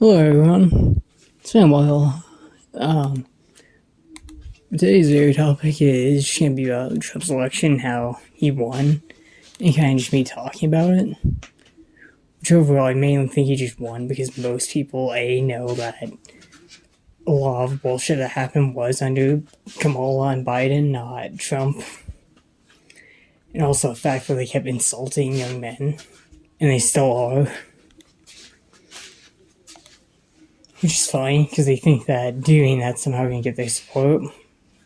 Hello everyone. It's been a while. Um, Today's video topic is just gonna be about Trump's election, how he won, and kind of just me talking about it. Which overall, I mainly think he just won because most people know that a lot of bullshit that happened was under Kamala and Biden, not Trump, and also the fact that they kept insulting young men, and they still are. Which is funny because they think that doing that somehow gonna get their support.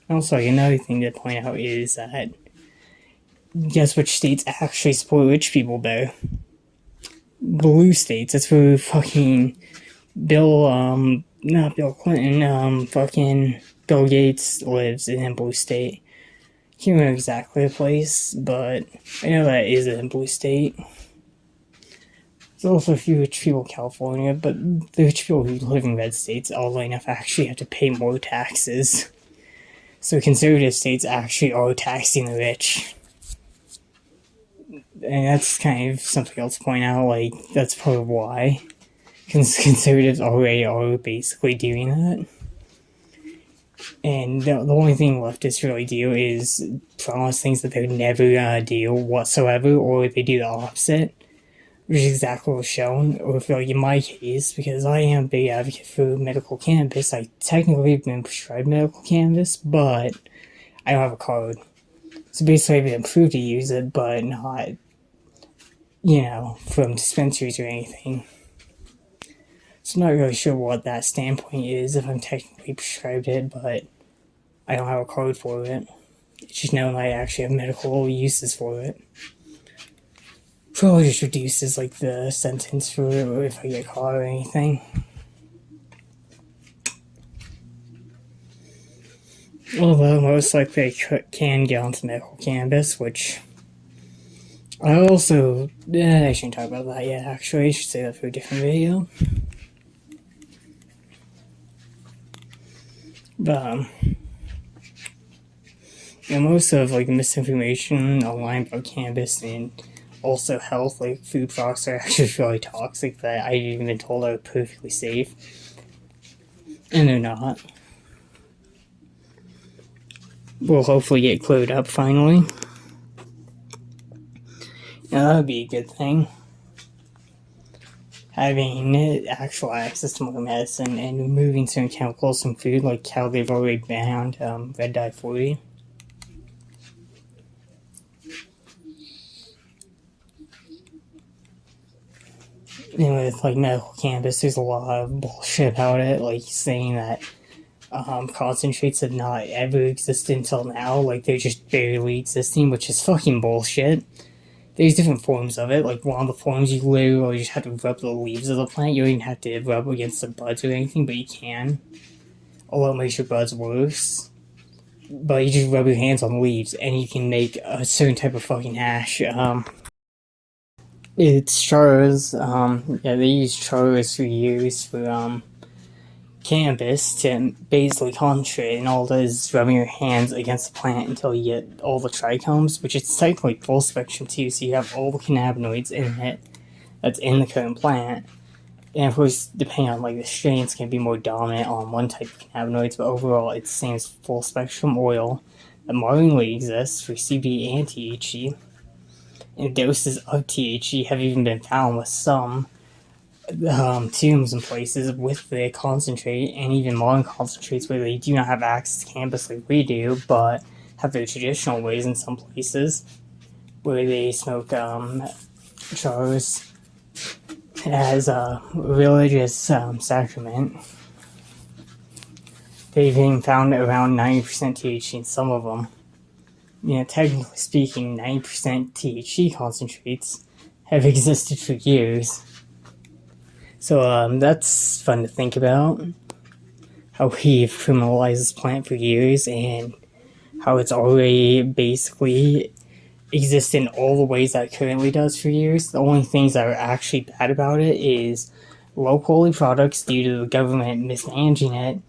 Also, another thing to point out is that guess which states actually support rich people better? Blue states. That's where fucking not Bill Clinton, fucking Bill Gates lives in a blue state. Can't remember exactly the place, but I know that is a blue state. There's also a few rich people in California, but the rich people who live in red states, oddly enough, actually have to pay more taxes. So conservative states actually are taxing the rich. And that's kind of something else to point out, like, that's part of why conservatives already are basically doing that. And the only thing leftists really do is promise things that they're never gonna do whatsoever, or they do the opposite, which is exactly what's shown. Or if, like, in my case, because I am a big advocate for medical cannabis, I technically have been prescribed medical cannabis, but I don't have a card. So basically, I've been approved to use it, but not, from dispensaries or anything. So I'm not really sure what that standpoint is, if I'm technically prescribed it, but I don't have a card for it. It's just known I actually have medical uses for it. Probably just reduces, like, the sentence for it, or if I get caught or anything. Although most likely I can get onto medical cannabis, which I also... I shouldn't talk about that yet, actually. I should say that for a different video. But, most of, like, the misinformation online about cannabis and also health, like food products, are actually really toxic that I've even been told are perfectly safe. And they're not. We'll hopefully get cleared up finally. That would be a good thing. Having actual access to more medicine and removing certain chemicals from food, like how they've already banned red dye 40. And with, like, medical cannabis, there's a lot of bullshit about it, like saying that concentrates have not ever existed until now, like they're just barely existing, which is fucking bullshit. There's different forms of it, like one of the forms you literally just have to rub the leaves of the plant. You don't even have to rub against the buds or anything, but you can. Although it makes your buds worse. But you just rub your hands on leaves and you can make a certain type of fucking hash. It's chars. They use chars for years for cannabis to basically concentrate, and all it is rubbing your hands against the plant until you get all the trichomes, which is technically full spectrum too, so you have all the cannabinoids in it that's in the current plant. And of course, depending on, like, the strains, can be more dominant on one type of cannabinoids, but overall it's the same as full spectrum oil that marginally exists for CBD and THC. And doses of THC have even been found with some tombs and places with the concentrate, and even modern concentrates where they do not have access to cannabis like we do, but have their traditional ways in some places where they smoke chars as a religious sacrament. They've even found around 90% THC in some of them. Technically speaking, 90% THC concentrates have existed for years. So that's fun to think about. How we've criminalized this plant for years, and how it's already basically existed in all the ways that it currently does for years. The only things that are actually bad about it is low quality products due to the government mismanaging it,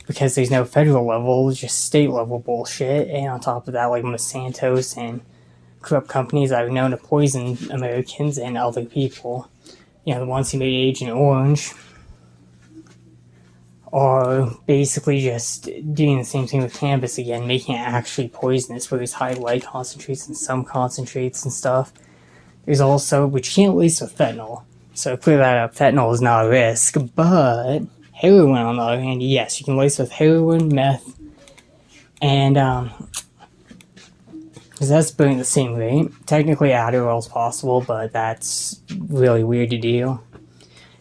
because there's no federal level, just state level bullshit. And on top of that, like Monsanto's and corrupt companies that are known to poison Americans and other people. The ones who made Agent Orange. are basically just doing the same thing with cannabis again, making it actually poisonous, where there's high light concentrates and some concentrates and stuff. There's also, which you can't lace with fentanyl. So clear that up, fentanyl is not a risk, but heroin on the other hand, yes, you can lace with heroin, meth, and because that's burning the same rate. Technically Adderall is possible, but that's really weird to do.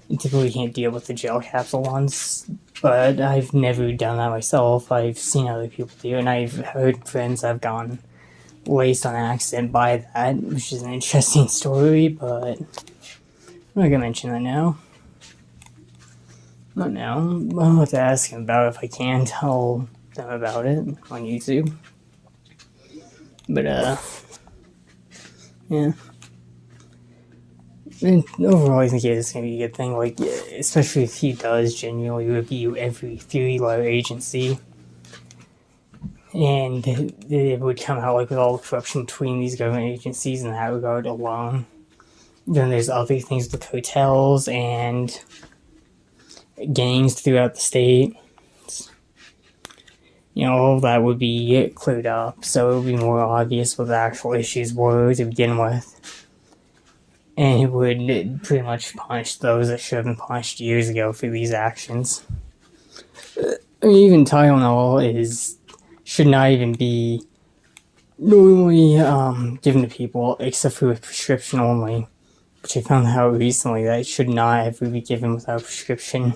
You typically can't deal with the gel capsule ones, but I've never done that myself. I've seen other people do, and I've heard friends have gone laced on accident by that, which is an interesting story, but I'm not gonna mention that now. Not now. I'll have to ask him about it if I can tell them about it on YouTube. But, yeah. And overall, I think it's going to be a good thing, like, especially if he does genuinely review every three-letter agency. And it would come out, like, with all the corruption between these government agencies in that regard alone. Then there's other things with hotels and gangs throughout the state. You know, all of that would be cleared up, so it would be more obvious what the actual issues were to begin with. And it would pretty much punish those that should have been punished years ago for these actions. I mean, even Tylenol should not even be normally given to people except for with prescription only, which I found out recently that it should not ever be given without prescription.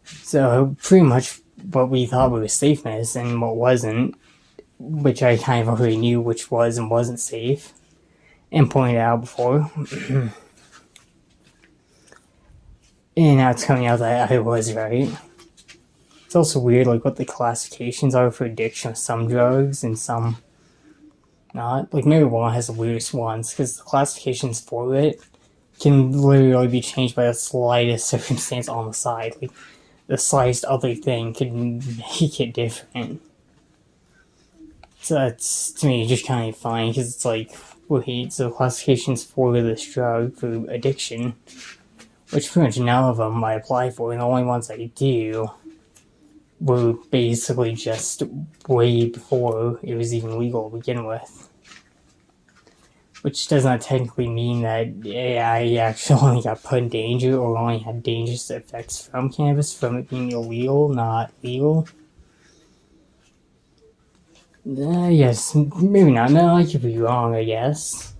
So pretty much what we thought was safe medicine, what wasn't, which I kind of already knew which was and wasn't safe, and pointed out before. And now it's coming out that I was right. It's also weird, like, what the classifications are for addiction with some drugs and some not. Like, marijuana has the weirdest ones, because the classifications for it can literally be changed by the slightest circumstance on the side. Like, the slightest other thing could make it different. So that's, to me, just kind of funny, because it's like, wait, so classifications for this drug, for addiction, which pretty much none of them I apply for, and the only ones I do were basically just way before it was even legal to begin with. Which does not technically mean that I actually only got put in danger or only had dangerous effects from cannabis, from it being illegal, not legal. Yes, maybe not. No, I could be wrong, I guess.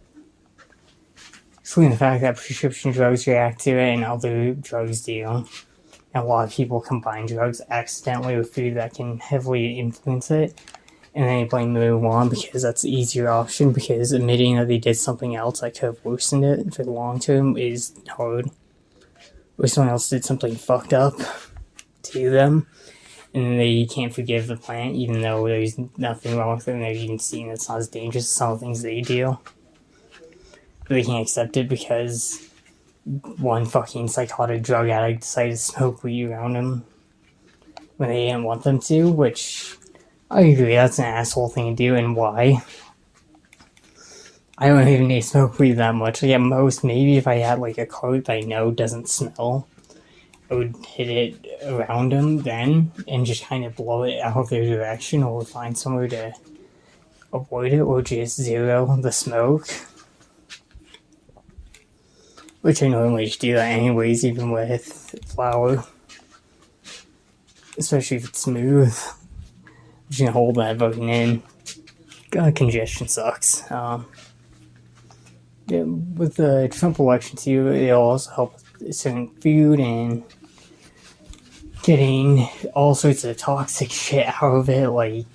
Excluding the fact that prescription drugs react to it and other drugs do. And a lot of people combine drugs accidentally with food that can heavily influence it. And then they blame marijuana because that's the easier option, because admitting that they did something else that could have worsened it for the long term is hard. Or someone else did something fucked up to them, and they can't forgive the plant, even though there's nothing wrong with it, and they've even seen it's not as dangerous as some of the things they do. But they can't accept it because one fucking psychotic drug addict decided to smoke weed around them when they didn't want them to, which I agree, that's an asshole thing to do, and why? I don't even need to smoke weed that much. Like, at most, maybe if I had, like, a cart that I know doesn't smell, I would hit it around them then, and just kind of blow it out of their direction, or find somewhere to avoid it, or just zero the smoke. Which I normally just do that anyways, even with flour. Especially if it's smooth. Just gonna hold that fucking in. God, congestion sucks. Yeah, with the Trump election too, it'll also help with certain food and getting all sorts of toxic shit out of it. Like,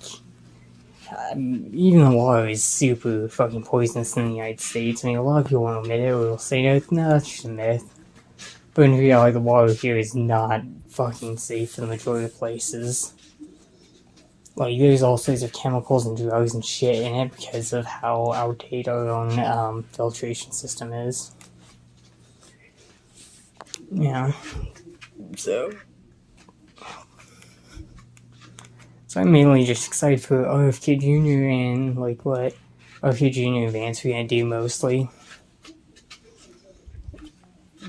even the water is super fucking poisonous in the United States. I mean, a lot of people won't admit it, or will say, no, that's just a myth. But in reality, the water here is not fucking safe for the majority of places. Like, there's all sorts of chemicals and drugs and shit in it because of how outdated our own filtration system is. Yeah. So I'm mainly just excited for RFK Jr. and, like, what RFK Jr. and Vance are gonna do mostly.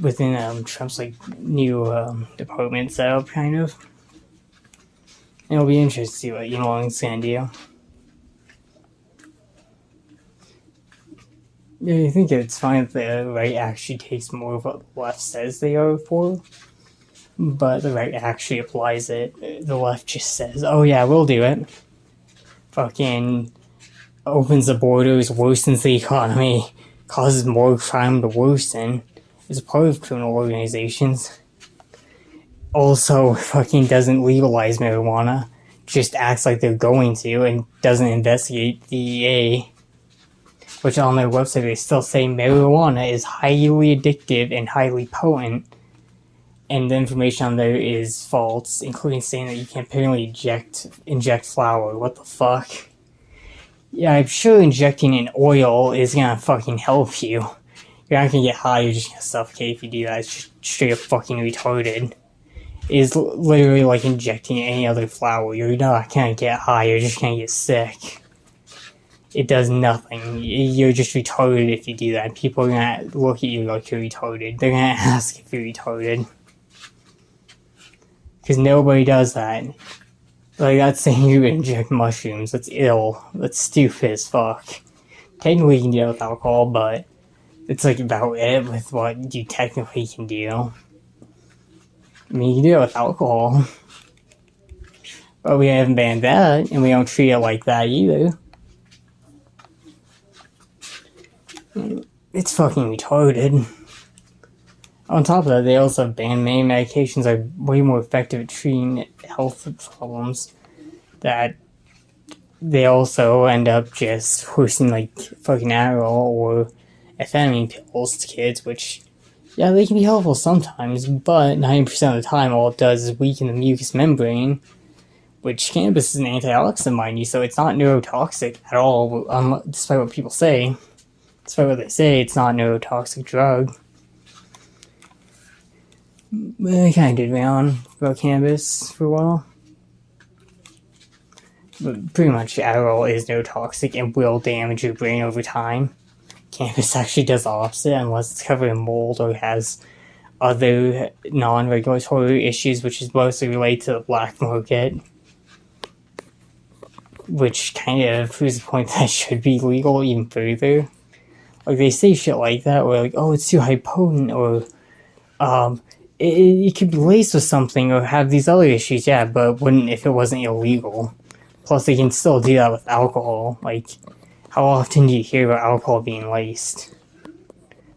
within Trump's like new department setup, kind of. And it'll be interesting to see what Elon's gonna do. Yeah, I think it's fine if the right actually takes more of what the left says they are for, but the right actually applies it. The left just says, "Oh yeah, we'll do it." Fucking opens the borders, worsens the economy, causes more crime to worsen. Is a part of criminal organizations. Also, fucking doesn't legalize marijuana, just acts like they're going to, and doesn't investigate the DEA. Which on their website they still say marijuana is highly addictive and highly potent, and the information on there is false, including saying that you can apparently inject flour. What the fuck? Yeah, I'm sure injecting an oil is gonna fucking help you. You're not gonna get high, you're just gonna suffocate if you do that. It's just straight up fucking retarded. It is literally like injecting any other flour. You're not gonna get high, you're just gonna get sick. It does nothing. You're just retarded if you do that. People are gonna look at you like you're retarded. They're gonna ask if you're retarded. Because nobody does that. Like, that's saying you inject mushrooms. That's ill. That's stupid as fuck. Technically, you can do it with alcohol, but it's like about it with what you technically can do. I mean, you can do it with alcohol. But we haven't banned that, and we don't treat it like that either. It's fucking retarded. On top of that, they also ban many medications that are way more effective at treating health problems that they also end up just pushing like fucking Adderall or amphetamine pills to kids, which, yeah, they can be helpful sometimes, but 90% of the time all it does is weaken the mucous membrane, which cannabis is an antioxidant, mind you, so it's not neurotoxic at all, despite what people say. Despite what they say, it's not a neurotoxic drug. But I kind of did me on about cannabis for a while. But pretty much Adderall is neurotoxic and will damage your brain over time. Cannabis actually does the opposite unless it's covered in mold or has other non-regulatory issues, which is mostly related to the black market. Which kind of proves the point that it should be legal even further. Like, they say shit like that, where like, oh, it's too high potent, or it could be laced with something, or have these other issues, yeah, but wouldn't if it wasn't illegal. Plus, they can still do that with alcohol. Like, how often do you hear about alcohol being laced?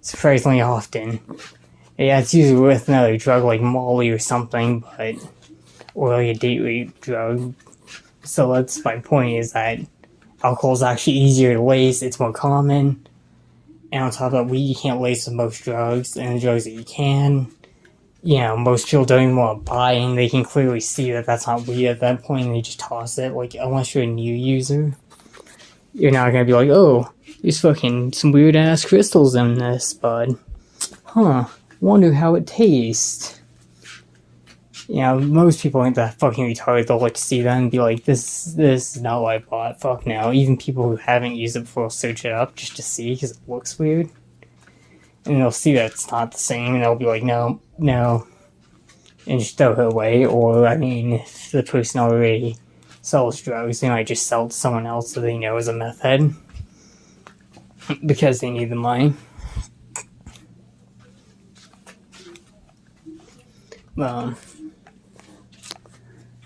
Surprisingly often. Yeah, it's usually with another drug like Molly or something, but or like a date rape drug. So that's my point, is that alcohol is actually easier to lace, it's more common. And on top of that, weed you can't lace with most drugs, and the drugs that you can, most people don't even want to buy, and they can clearly see that that's not weed at that point, and they just toss it. Like, unless you're a new user, you're not gonna be like, oh, there's fucking some weird ass crystals in this, bud. Huh, wonder how it tastes. Most people ain't that fucking retarded. They'll like see that and be like, this is not what I bought. Fuck no. Even people who haven't used it before will search it up just to see because it looks weird. And they'll see that it's not the same and they'll be like, no. And just throw it away. Or, I mean, if the person already sells drugs, they might just sell it to someone else that they know is a meth head. Because they need the money.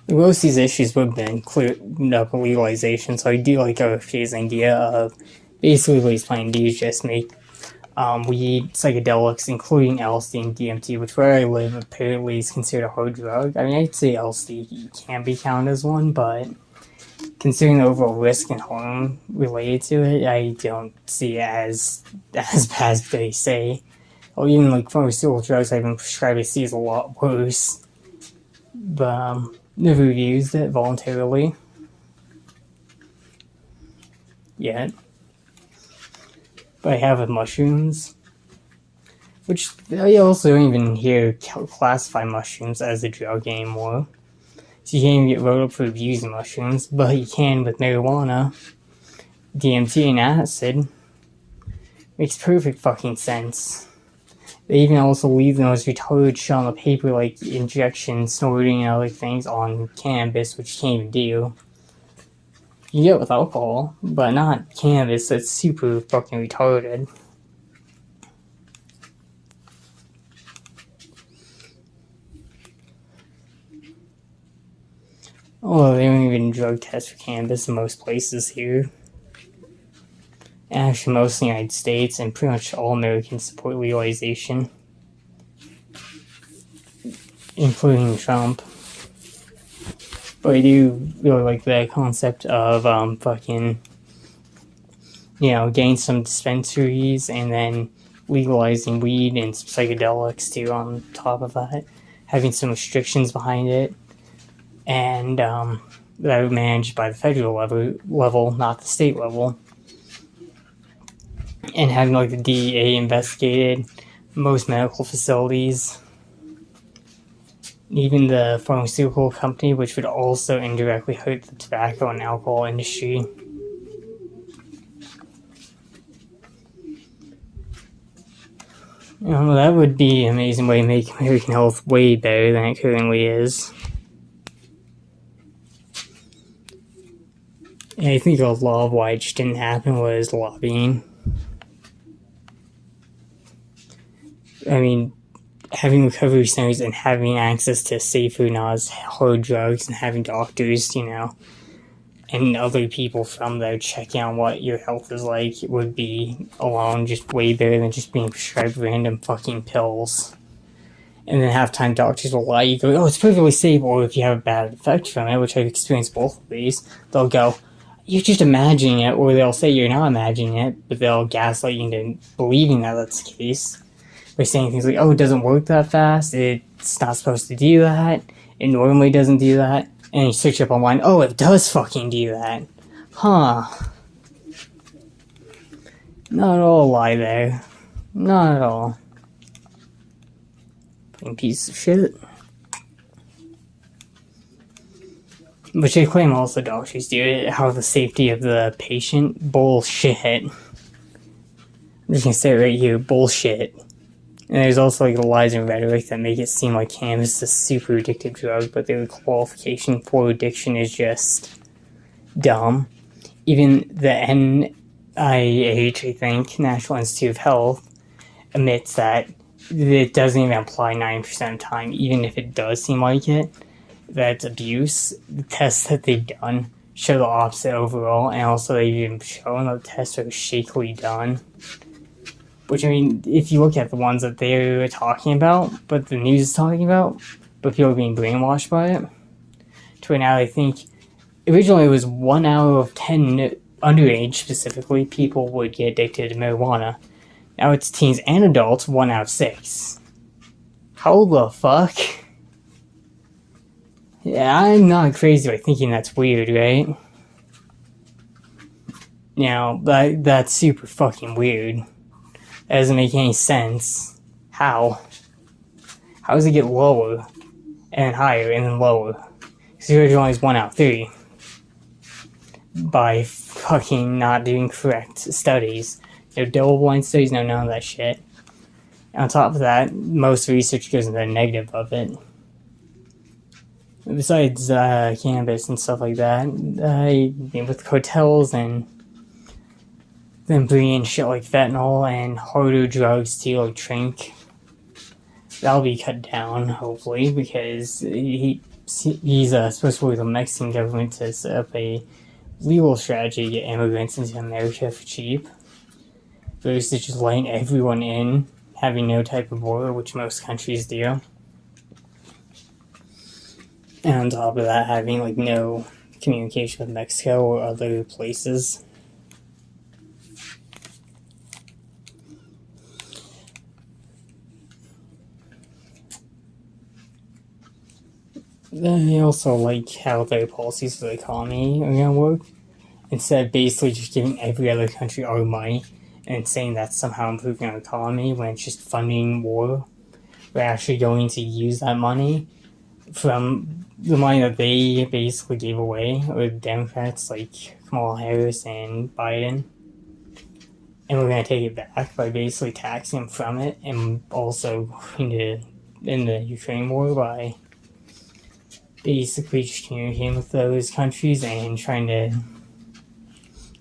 Most of these issues would have been cleared up with legalization, so I do like OFK's idea of basically what he's planning to do is just make weed psychedelics, including LSD and DMT, which where I live apparently is considered a hard drug. I mean, I'd say LSD can be counted as one, but considering the overall risk and harm related to it, I don't see it as bad as they say. Or even like pharmaceutical drugs I've been prescribed, I see is a lot worse. But never used it voluntarily yet. But I have with mushrooms, which I also don't even classify mushrooms as a drug anymore. So you can't even get wrote up for abusing mushrooms, but you can with marijuana, DMT, and acid. Makes perfect fucking sense. They even also leave the most retarded shit on the paper, like injection, snorting, and other things on cannabis, which you can't even do. You get it with alcohol, but not cannabis. That's super fucking retarded. Oh, they don't even drug test for cannabis in most places here. Actually, most in the United States and pretty much all Americans support legalization, including Trump. But I do really like the concept of fucking, getting some dispensaries and then legalizing weed and some psychedelics too on top of that, having some restrictions behind it, and that are managed by the federal level, not the state level, and having like the DEA investigated most medical facilities, even the pharmaceutical company, which would also indirectly hurt the tobacco and alcohol industry. That would be an amazing way to make American health way better than it currently is. And I think a lot of why it just didn't happen was lobbying. I mean, having recovery centers and having access to safer, not as hard drugs, and having doctors, and other people from there checking on what your health is like would be alone just way better than just being prescribed random fucking pills. And then half-time doctors will lie. You go, oh, it's perfectly safe, or if you have a bad effect from it, which I've experienced both of these, they'll go, you're just imagining it, or they'll say you're not imagining it, but they'll gaslight you into believing that that's the case. By saying things like, oh, it doesn't work that fast, it's not supposed to do that, it normally doesn't do that, and you search up online, oh, it does fucking do that. Huh. Not at all a lie there. Not at all. Fucking piece of shit. Which they claim also doctors do it, how the safety of the patient, bullshit. I'm just gonna say it right here, bullshit. And there's also like the lies and rhetoric that make it seem like cannabis is a super addictive drug, but the qualification for addiction is just dumb. Even the M.A.H.A, I think, National Institute of Health, admits that it doesn't even apply 90% of the time, even if it does seem like it. That's abuse. The tests that they've done show the opposite overall, and also they've even shown that the tests are shakily done. Which, I mean, if you look at the ones that they're talking about, but the news is talking about, but people are being brainwashed by it, to where now I think originally it was 1 out of 10 underage, specifically, people would get addicted to marijuana. Now it's teens and adults, 1 out of 6. How the fuck? Yeah, I'm not crazy by thinking that's weird, right? Now, that's super fucking weird. That doesn't make any sense. How? How does it get lower, and then higher, and then lower? Because the original is 1 out of 3. By fucking not doing correct studies. No double-blind studies, no none of that shit. And on top of that, most research goes into the negative of it. Besides cannabis and stuff like that, with cartels and them bringing in shit like fentanyl and harder drugs to like drink, that'll be cut down, hopefully, because he's supposed to work with the Mexican government to set up a legal strategy to get immigrants into America for cheap. Versus just letting everyone in, having no type of border, which most countries do. And on top of that, having like no communication with Mexico or other places. They also like how their policies for the economy are gonna work. Instead of basically just giving every other country our money and saying that's somehow improving our economy when it's just funding war, we're actually going to use that money from the money that they basically gave away, or the Democrats like Kamala Harris and Biden. and we're going to take it back by basically taxing them from it, and also going to in the Ukraine war by basically communicating with those countries and trying to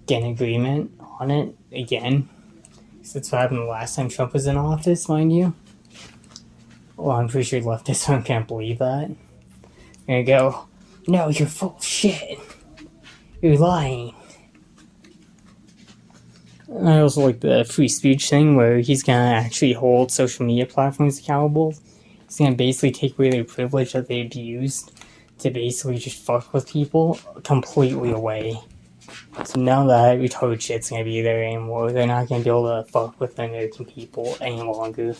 get an agreement on it again. So that's what happened the last time Trump was in office, mind you. Well, I'm pretty sure leftists can't believe that. There you go. No, you're full of shit. You're lying. I also like the free speech thing where he's gonna actually hold social media platforms accountable. He's gonna basically take away their privilege that they abused to basically just fuck with people completely away. So now that retarded shit's gonna be there anymore. They're not gonna be able to fuck with American people any longer.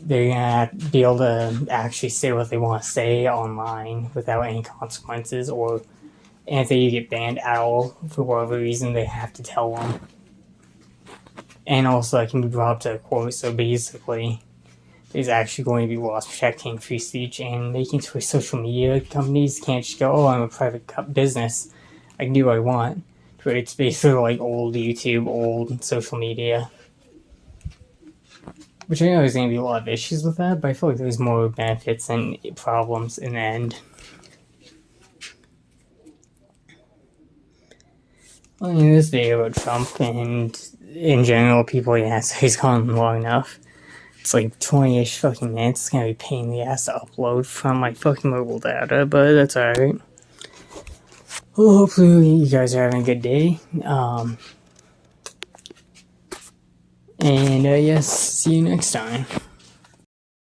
They're gonna be able to actually say what they want to say online without any consequences, or and if they get banned at all for whatever reason, they have to tell them. And also, it can be brought up to a court. So basically, there's actually going to be laws protecting free speech and making sure social media companies can't just go, "Oh, I'm a private business. I can do what I want." But it's basically like old YouTube, old social media. Which I know there's going to be a lot of issues with that, but I feel like there's more benefits than problems in the end. Well, in this video about Trump and in general, people, yeah, so he's gone long enough. It's like 20-ish fucking minutes. It's gonna be a pain in the ass to upload from my fucking mobile data, but that's alright. Well, hopefully you guys are having a good day. And yes, see you next time.